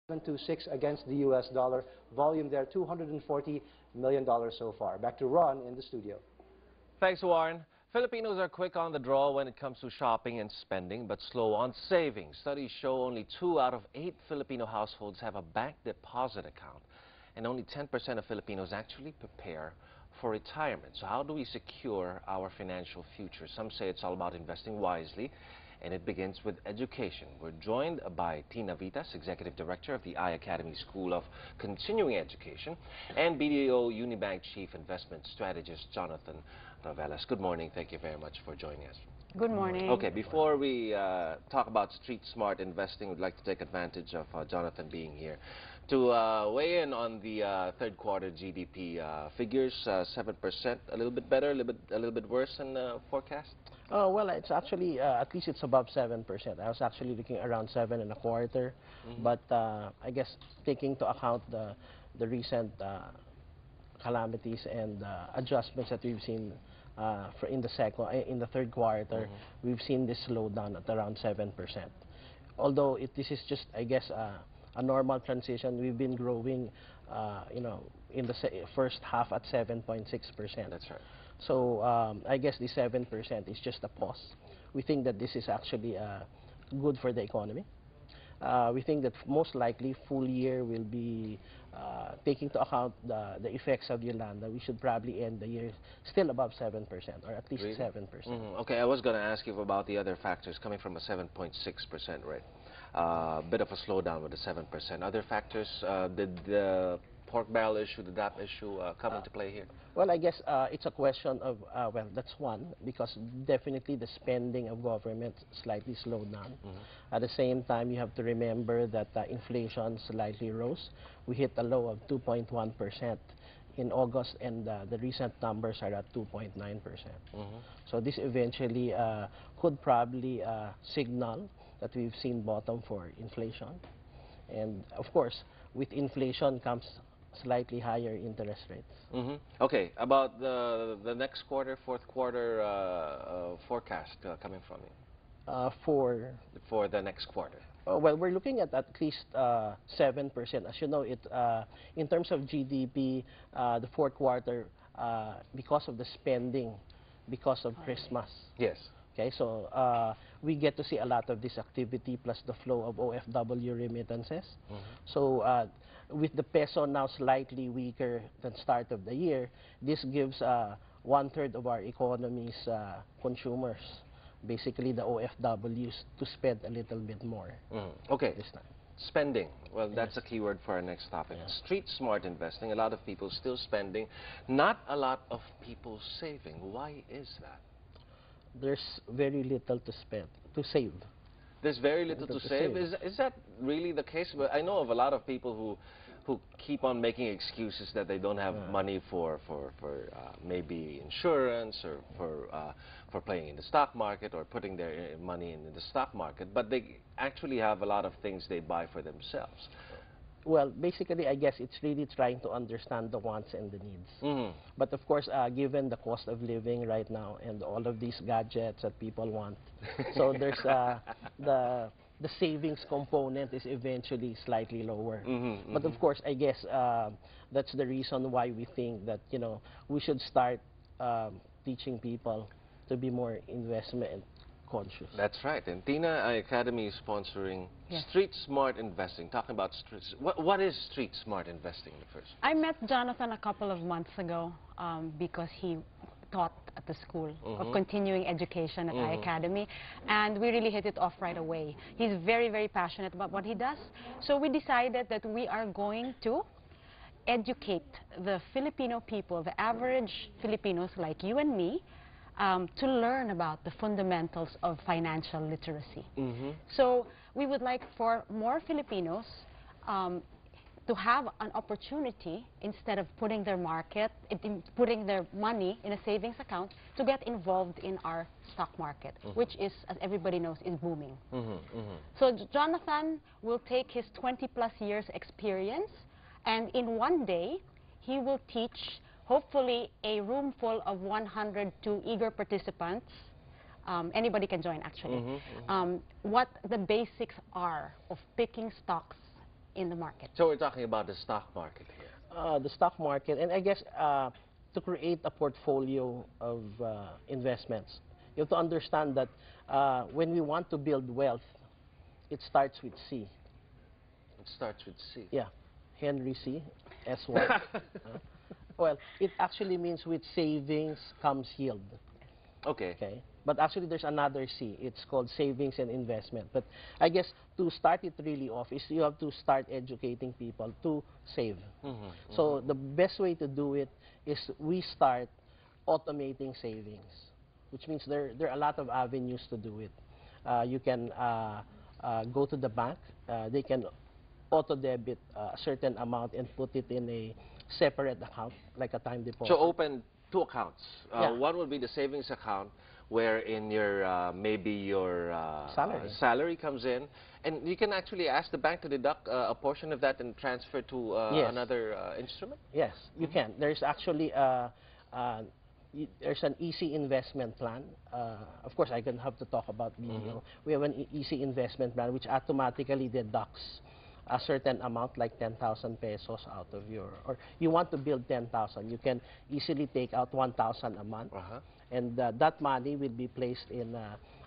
726 against the US dollar. Volume there, $240 million so far. Back to Ron in the studio. Thanks, Warren. Filipinos are quick on the draw when it comes to shopping and spending, but slow on saving. Studies show only 2 out of 8 Filipino households have a bank deposit account, and only 10% of Filipinos actually prepare for retirement. So how do we secure our financial future? Some say it's all about investing wisely, and it begins with education. We're joined by Tina Vitas, Executive Director of the iACADEMY School of Continuing Education, and BDO Unibank Chief Investment Strategist Jonathan Ravelas. Good morning. Thank you very much for joining us. Good morning. Okay, before we talk about street smart investing, we'd like to take advantage of Jonathan being here to weigh in on the third quarter GDP figures. 7%, a little bit better, a little bit worse than forecast. Well, it's actually, at least it's above 7%. I was actually looking around 7.25%. But I guess taking into account the recent calamities and adjustments that we've seen in the third quarter, we've seen this slow down at around 7%. Although this is just, I guess, a normal transition. We've been growing, in the first half at 7.6%. That's right. So I guess the 7% is just a pause. We think that this is actually good for the economy. We think that most likely full year will be taking into account the effects of Yolanda. We should probably end the year still above 7%, or at least really? 7%. Okay, I was going to ask you about the other factors coming from a 7.6% rate. Bit of a slowdown with the 7%. Other factors, did the pork barrel issue, did that issue come into play here? Well, I guess it's a question of, well, that's one, because definitely the spending of government slightly slowed down. At the same time, you have to remember that inflation slightly rose. We hit a low of 2.1% in August, and the recent numbers are at 2.9%. So this eventually could probably signal that we've seen bottom for inflation. And of course, with inflation comes slightly higher interest rates. Okay, about the next quarter, fourth quarter forecast coming from you? For the next quarter. Well, we're looking at least 7%. As you know, in terms of GDP, the fourth quarter, because of the spending, because of Christmas. Yes. Okay, so we get to see a lot of this activity plus the flow of OFW remittances. So with the peso now slightly weaker than start of the year, this gives 1/3 of our economy's consumers, basically the OFWs, to spend a little bit more. Okay. This time. Spending. Well, that's a key word for our next topic. Street smart investing. A lot of people still spending. Not a lot of people saving. Why is that? There's very little to save. There's very little to save? Is that really the case? But I know of a lot of people who keep on making excuses that they don't have money for maybe insurance or for playing in the stock market or putting their money in the stock market, but they actually have a lot of things they buy for themselves. Well, basically, I guess it's really trying to understand the wants and the needs. But of course, given the cost of living right now and all of these gadgets that people want, so there's the savings component is eventually slightly lower. But of course, I guess that's the reason why we think that we should start teaching people to be more investment conscious. That's right. And Tina, iACADEMY is sponsoring Street Smart Investing. Talking about what is Street Smart Investing first? I met Jonathan a couple of months ago because he taught at the School of Continuing Education at iACADEMY, and we really hit it off right away. He's very, very passionate about what he does. So we decided that we are going to educate the Filipino people, the average Filipinos like you and me, to learn about the fundamentals of financial literacy. So we would like for more Filipinos to have an opportunity, instead of putting their money in a savings account, to get involved in our stock market, which is, as everybody knows, is booming. So Jonathan will take his 20+ years experience, and in one day he will teach hopefully a room full of 102 eager participants. Anybody can join, actually. What the basics are of picking stocks in the market. So we're talking about the stock market here. The stock market, and I guess to create a portfolio of investments, you have to understand that when we want to build wealth, it starts with C. It starts with C. Yeah, Henry C. S1. Well, it actually means with savings comes yield. Okay. Okay. But actually, there's another C. It's called savings and investment. But I guess to start it really off is you have to start educating people to save. So the best way to do it is we start automating savings, which means there are a lot of avenues to do it. You can go to the bank. They can auto-debit a certain amount and put it in a separate account, like a time deposit. So open two accounts. Yeah. One would be the savings account, where in your maybe your salary comes in, and you can actually ask the bank to deduct a portion of that and transfer to Yes. another instrument. Yes, you can. There's actually there's an easy investment plan. Of course, I can have to talk about BDO. We have an easy investment plan which automatically deducts a certain amount, like 10,000 pesos out of your, or you want to build 10,000, you can easily take out 1,000 a month, and that money will be placed in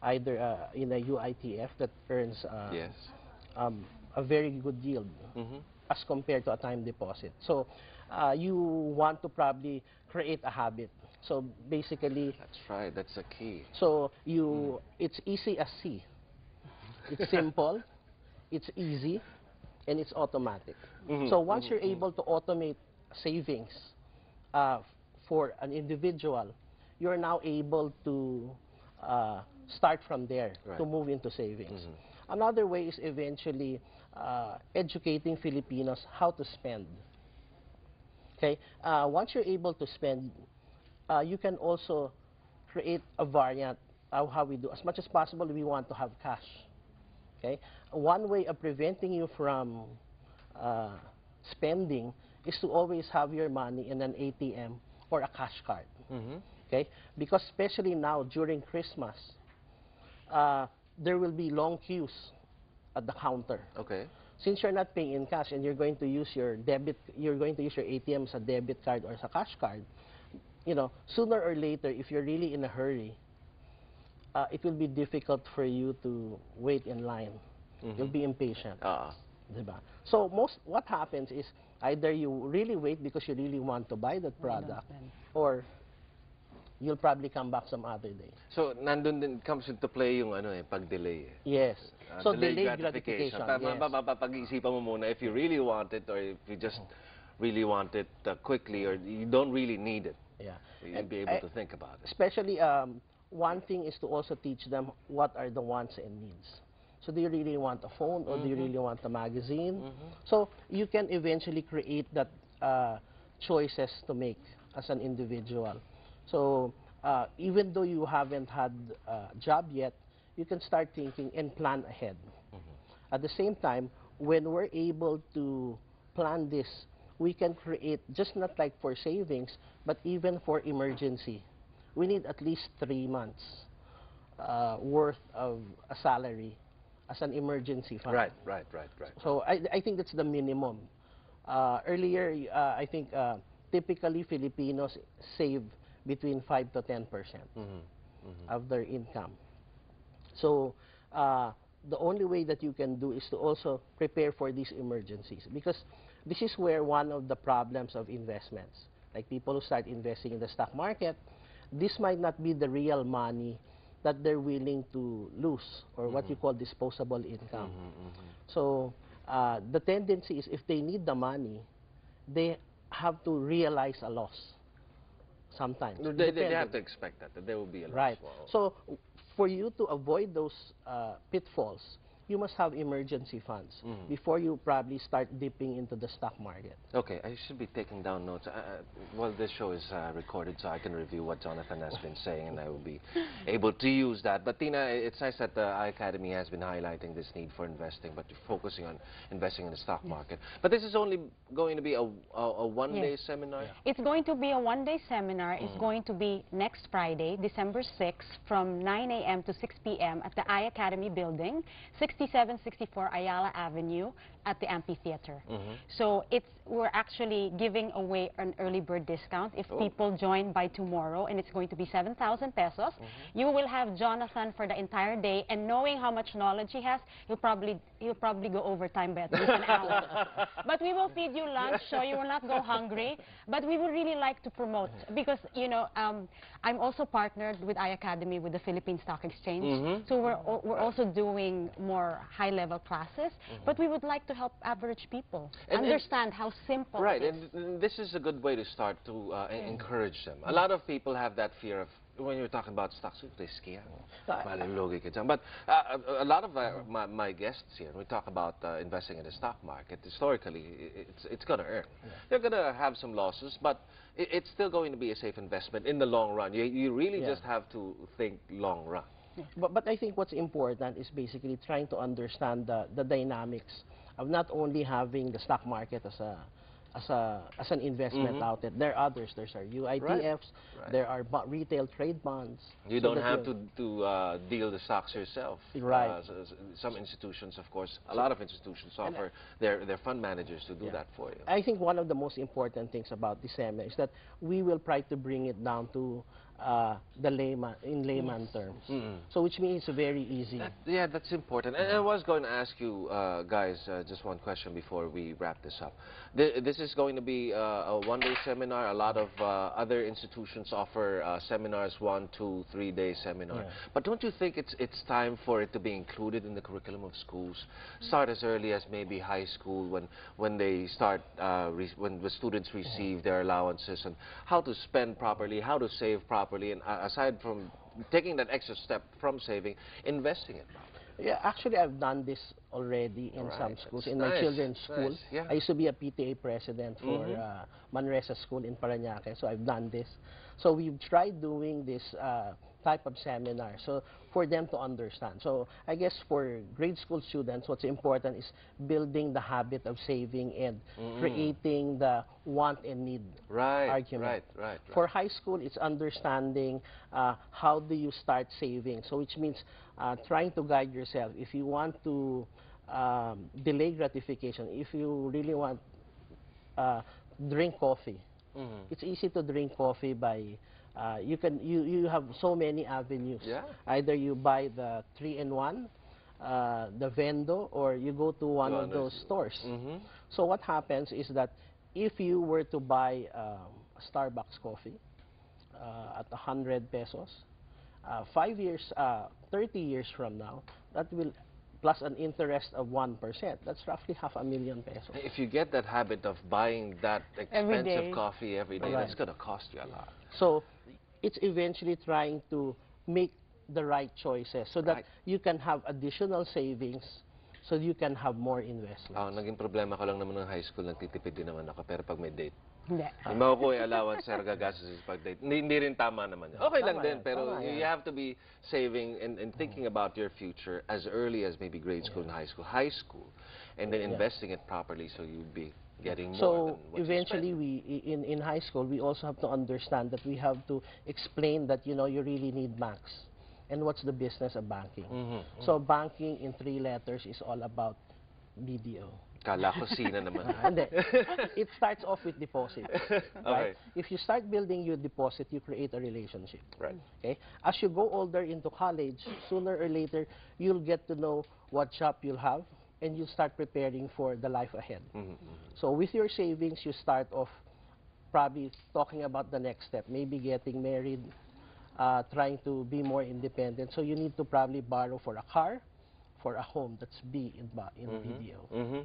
either in a UITF that earns a very good yield as compared to a time deposit. So you want to probably create a habit. So basically, that's right. That's the key. So it's easy as C. It's simple, it's easy, and it's automatic. So once you're able to automate savings for an individual, you're now able to start from there to move into savings. Another way is eventually educating Filipinos how to spend. Okay, once you're able to spend, you can also create a variant of how we do. As much as possible, we want to have cash. Okay, one way of preventing you from spending is to always have your money in an ATM or a cash card. Okay, because especially now during Christmas, there will be long queues at the counter. Okay. Since you're not paying in cash and you're going to use your ATM as a debit card or as a cash card, you know, sooner or later, if you're really in a hurry, it will be difficult for you to wait in line. You'll be impatient. Diba? So what happens is either you really wait because you really want to buy that product, or you'll probably come back some other day. So nandun din comes into play yung ano pag-delay. Yes. So delayed gratification. Pag-iisipan mo muna if you really want it, or if you just really want it quickly, or you don't really need it. Yeah. You'll be able to think about it. Especially, one thing is to also teach them what are the wants and needs. So do you really want a phone, or do you really want a magazine? So you can eventually create that choices to make as an individual. So even though you haven't had a job yet, you can start thinking and plan ahead. At the same time, when we're able to plan this, we can create, just not like for savings, but even for emergency. We need at least 3 months worth of a salary as an emergency fund. Right. So I think that's the minimum. Earlier, I think typically Filipinos save between 5 to 10% of their income. So the only way that you can do is to also prepare for these emergencies, because this is where one of the problems of investments, like people who start investing in the stock market, this might not be the real money that they're willing to lose, or what you call disposable income. So the tendency is if they need the money, they have to realize a loss sometimes. They have to expect that there will be a loss. Right. So for you to avoid those pitfalls, you must have emergency funds before you probably start dipping into the stock market. Okay, I should be taking down notes. Well, this show is recorded, so I can review what Jonathan has been saying, and I will be able to use that. But Tina, it's nice that the iACADEMY has been highlighting this need for investing, but focusing on investing in the stock market. But this is only going to be a one-day seminar? It's going to be a one-day seminar. It's going to be next Friday, December 6th, from 9 a.m. to 6 p.m. at the iACADEMY building, 60 6764 Ayala Avenue at the amphitheater. So we're actually giving away an early bird discount if people join by tomorrow, and it's going to be 7,000 pesos. You will have Jonathan for the entire day, and knowing how much knowledge he has, he'll probably go overtime by at least an hour. But we will feed you lunch, so you will not go hungry. But we would really like to promote, because, you know, I'm also partnered with iACADEMY with the Philippine Stock Exchange. So we're also doing more high-level classes, but we would like to help average people understand how simple it is. And this is a good way to start to encourage them. A lot of people have that fear of, when you're talking about stocks, risky yan. Malulugi ka dyan. But a lot of my guests here, we talk about investing in the stock market. Historically, it's going to earn. They're going to have some losses, but it's still going to be a safe investment in the long run. You really just have to think long run. But I think what's important is basically trying to understand the dynamics of not only having the stock market as an investment outlet. There are others. There's our UITFs. There are retail trade bonds. You don't have to deal the stocks yourself. Right. Some institutions, of course, a lot of institutions offer their fund managers to do that for you. I think one of the most important things about this seminar is that we will try to bring it down to the layman terms. So which means it's very easy. Yeah, that's important. And I was going to ask you guys just one question before we wrap this up. This is going to be a one-day seminar. A lot of other institutions offer seminars, 1, 2, 3-day seminar. But don't you think it's time for it to be included in the curriculum of schools? Start as early as maybe high school, when they start, when the students receive their allowances, and how to spend properly, how to save properly, and aside from taking that extra step from saving, investing it properly. Yeah, actually, I've done this already in some schools. In my children's school, I used to be a PTA president for Manresa School in Parañaque, so I've done this. So we've tried doing this type of seminar, so for them to understand. So I guess for grade school students, what's important is building the habit of saving and creating the want and need argument. For high school, it's understanding how do you start saving. So which means trying to guide yourself. If you want to delay gratification, if you really want drink coffee, it's easy to drink coffee by you have so many avenues. Either you buy the 3-in-1, the Vendo, or you go to one of those stores. So what happens is that if you were to buy a Starbucks coffee at 100 pesos, 5 years, 30 years from now, that will, plus an interest of 1%, that's roughly 500,000 pesos. If you get that habit of buying that expensive coffee every day, that's going to cost you a lot. So it's eventually trying to make the right choices so that you can have additional savings, so you can have more investments. Naging problema ko lang naman ng high school, nagtitipid din naman ako, pero pag may date, hindi makukuha yung allowance, sir, gagastos pag date. Hindi rin tama naman yan. Okay lang din, pero you have to be saving and thinking about your future as early as maybe grade school and high school, and then investing it properly so you'll be getting more than what eventually in high school, we also have to understand that we have to explain that, you know, you really need max. And what's the business of banking? So banking in 3 letters is all about BDO. Kala ko sina naman. It starts off with deposit. Right? If you start building your deposit, you create a relationship. Okay? As you go older into college, sooner or later, you'll get to know what job you'll have, and you start preparing for the life ahead. So with your savings, you start off probably talking about the next step, maybe getting married, trying to be more independent. So you need to probably borrow for a car, for a home. That's B in BDO.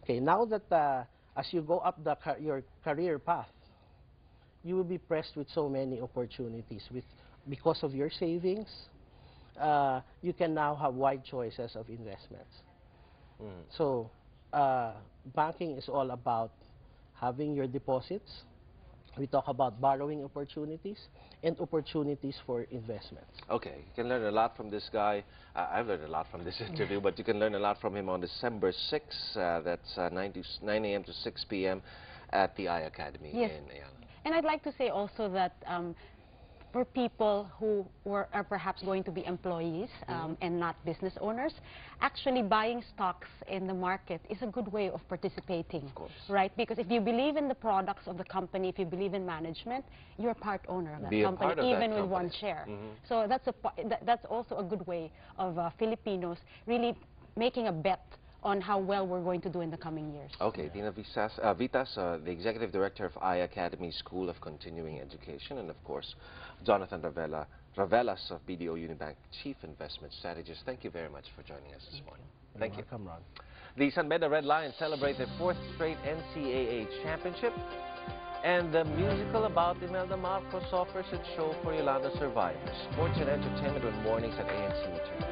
Okay, now that as you go up your career path, you will be pressed with so many opportunities. Because of your savings, you can now have wide choices of investments. So banking is all about having your deposits. We talk about borrowing opportunities and opportunities for investments. Okay, you can learn a lot from this guy. I've learned a lot from this interview, but you can learn a lot from him on December 6th. That's 9 a.m. to 6 p.m. at the iACADEMY in Ayala. And I'd like to say also that for people who are perhaps going to be employees and not business owners, actually buying stocks in the market is a good way of participating, of course. Right? Because if you believe in the products of the company, if you believe in management, you're a part owner of that Be a company, part of even that with company. one share. So that's also a good way of Filipinos really making a bet on how well we're going to do in the coming years. Okay, Dina Vitas, the Executive Director of iACADEMY School of Continuing Education, and of course, Jonathan Ravelas of BDO Unibank, Chief Investment Strategist. Thank you very much for joining us this morning. Thank you. Welcome, Ron. The San Beda Red Lions celebrate their 4th straight NCAA championship, and the musical about Imelda Marcos offers its show for Yolanda survivors. Sports and entertainment with mornings at ANC return.